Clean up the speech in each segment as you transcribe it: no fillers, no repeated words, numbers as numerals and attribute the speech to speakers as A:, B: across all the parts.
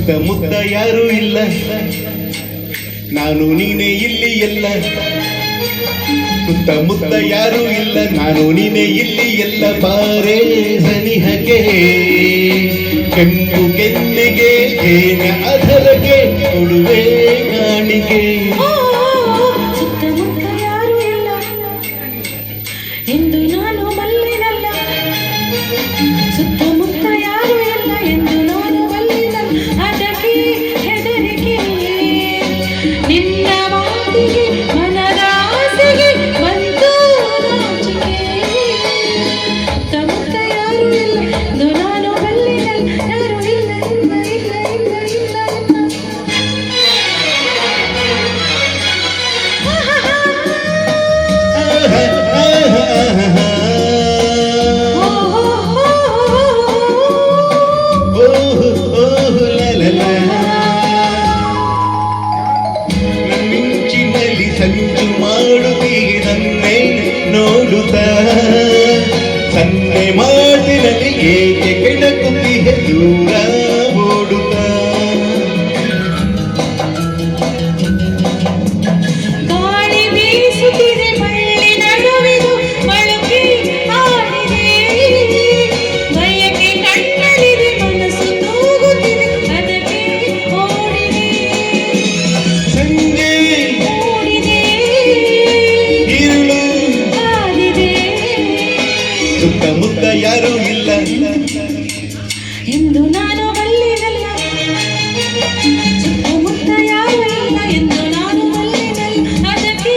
A: ಸುತ್ತಮುತ್ತ ಯಾರೂ ಇಲ್ಲ, ನಾನು ನೀನೇ ಇಲ್ಲಿ ಎಲ್ಲ. ಸುತ್ತಮುತ್ತ ಯಾರೂ ಇಲ್ಲ, ನಾನು ನೀನೇ ಇಲ್ಲಿ ಎಲ್ಲ. ಬಾರೇ ಸನಿಹಕ್ಕೆ ಕೆಂಪು ಕೆನ್ನೆಗೆ ಜೇನ ಅಧರಕ್ಕೆ ಕೊಡುವೆ ಕಾಣಿಕೆ.
B: ಸುತ್ತಮುತ್ತ ಯಾರೂ ಇಲ್ಲ ಎಂದು ನಾನು ಬಲ್ಲೆನಲ್ಲ, ಸುತ್ತಮುತ್ತ ಯಾರೂ ಇಲ್ಲ ಎಂದು ನಾನು ಬಲ್ಲೆನಲ್ಲ. ಅದಕ್ಕೆ ಹೆದರಿಕೆ ನಿನ್ನ ಮಾತಿಗೆ ಮನದ ಆಸೆಗೆ ಬಂತು ನಾಚಿಕೆ. ಸುತ್ತಮುತ್ತ ಯಾರೂ ಇಲ್ಲ ಎಂದು ನಾನು ಬಲ್ಲೆನಲ್ಲ, ಯಾರೂ ಇಲ್ಲ ಇಲ್ಲ ಇಲ್ಲ ಇಲ್ಲ ಇಲ್ಲ ಇಲ್ಲ.
A: ಮಿಂಚಿನಲ್ಲಿ ಸಂಚು ಮಾಡುತ್ತೀರನ್ನೇ ನೋಡುತ್ತಾ, ಸನ್ನೆ ಮಾತಿನಲ್ಲಿ ಏಕೆ ಕೆಡಕುತ್ತೀಯ ದೂರ ಓಡುತ್ತಾ.
B: ಗಾಳಿ ಬೀಸುತ್ತಿದೆ ಬಳ್ಳಿ ನಡುವಿದು ಮಳುಕಿ ಆಡಿದೆ, ಬಯಕೆ ಕಣ್ಣಲ್ಲಿದೆ ಮನಸ್ಸು ತೂಗುತ್ತಿದೆ ಅದಕ್ಕೆ ಓಡಿದೆ.
A: ಸಂಜೆ
B: ಓಡಿದೆ
A: ഇരുಳು
B: ಕಾದಿದೆ
A: ಸುತ್ತಮುತ್ತ ಯಾರೂ ಇಲ್ಲ
B: ಎಂದು ನಾನು ಬಲ್ಲೆನಲ್ಲ, ಸುತ್ತಮುತ್ತ ಯಾರೂ ಇಲ್ಲ ಎಂದು ನಾನು ಬಲ್ಲೆನಲ್ಲ. ಅದಕ್ಕೆ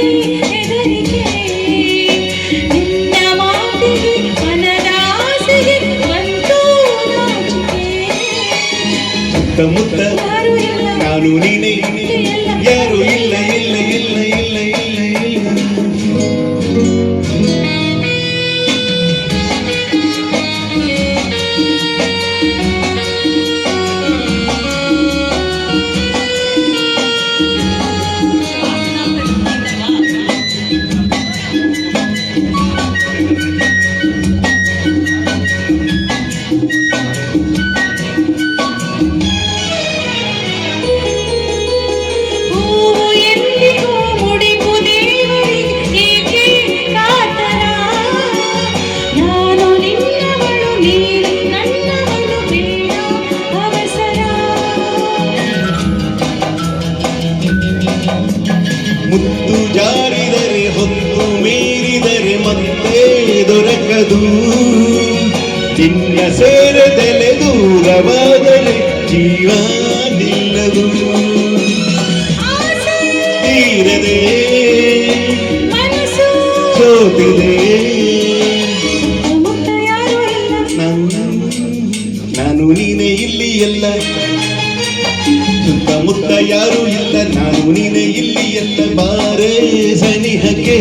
B: ಹೆದರಿಕೆ ನಿನ್ನ ಮಾತಿಗೆ ಮನದ ಆಸೆಗೆ ಬಂತು ನಾಚಿಕೆ.
A: ಸುತ್ತಮುತ್ತ
B: ಯಾರೂ ಇಲ್ಲ
A: ನಾನು ನೀನೇ ಯಾರೂ ಇಲ್ಲ ಇಲ್ಲ ಇಲ್ಲ ಇಲ್ಲ ಇಲ್ಲ ಇಲ್ಲ.
B: ಹೂವು ಎಂದಿಗೂ ಮುಡಿಪು ದೇವರಿಗೆ ಏಕೆ ಕಾತರ, ನಾನು ನಿನ್ನವಳು ನೀನು ನನ್ನವಳು ಬೇಡ ಅವಸರ.
A: ಮುತ್ತು ಜಾರಿದರೆ ಹೊತ್ತು ಮೀರಿದರೆ ಮತ್ತೆ ದೊರಕದು, ನಿನ್ನ ಸೇರದೆಲೆ ದೂರವಾದರೆ ಜೀವ ನಿಲ್ಲದು.
B: ಆಸೆ
A: ತೀರದೆ
B: ಮನಸ್ಸು
A: ಸೋತಿದೆ
B: ಸುತ್ತಮುತ್ತ ಯಾರೂ ಇಲ್ಲ,
A: ನಾನು ನೀನೇ ಇಲ್ಲಿ ಎಲ್ಲ. ಸುತ್ತಮುತ್ತ ಯಾರೂ ಇಲ್ಲ, ನಾನು ನೀನೇ ಇಲ್ಲಿ ಎಲ್ಲ. ಬಾರೇ ಸನಿಹಕ್ಕೆ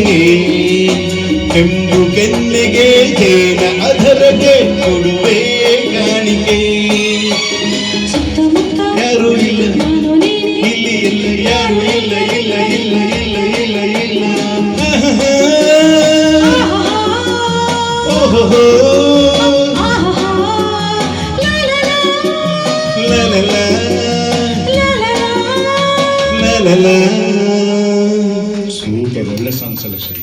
A: ಕೆಂಪು ಕೆನ್ನೆಗೆ ಜೇನ ಅಧರಕ್ಕೆ ಕೊಡುವೆ ಕಾಣಿಕೆ.
B: ಸುತ್ತಮುತ್ತ
A: ಯಾರೂ ಇಲ್ಲ
B: ನಾನು ನೀನೇ
A: ಇಲ್ಲಿ ಎಲ್ಲ, ಯಾರೂ ಇಲ್ಲ ಇಲ್ಲ ಇಲ್ಲ ಇಲ್ಲ ಇಲ್ಲ ಇಲ್ಲ. ಓಹೋ
B: ಆಹಾ ಲಾ ಲಾ ಲಾ
A: la la la
B: ಲಾ ಲಾ ಲಾ.
A: la la la.
C: ಸೂಪರ್, ಒಳ್ಳೆ ಸಾಂಗ್ ಸೆಲೆಕ್ಷನ್.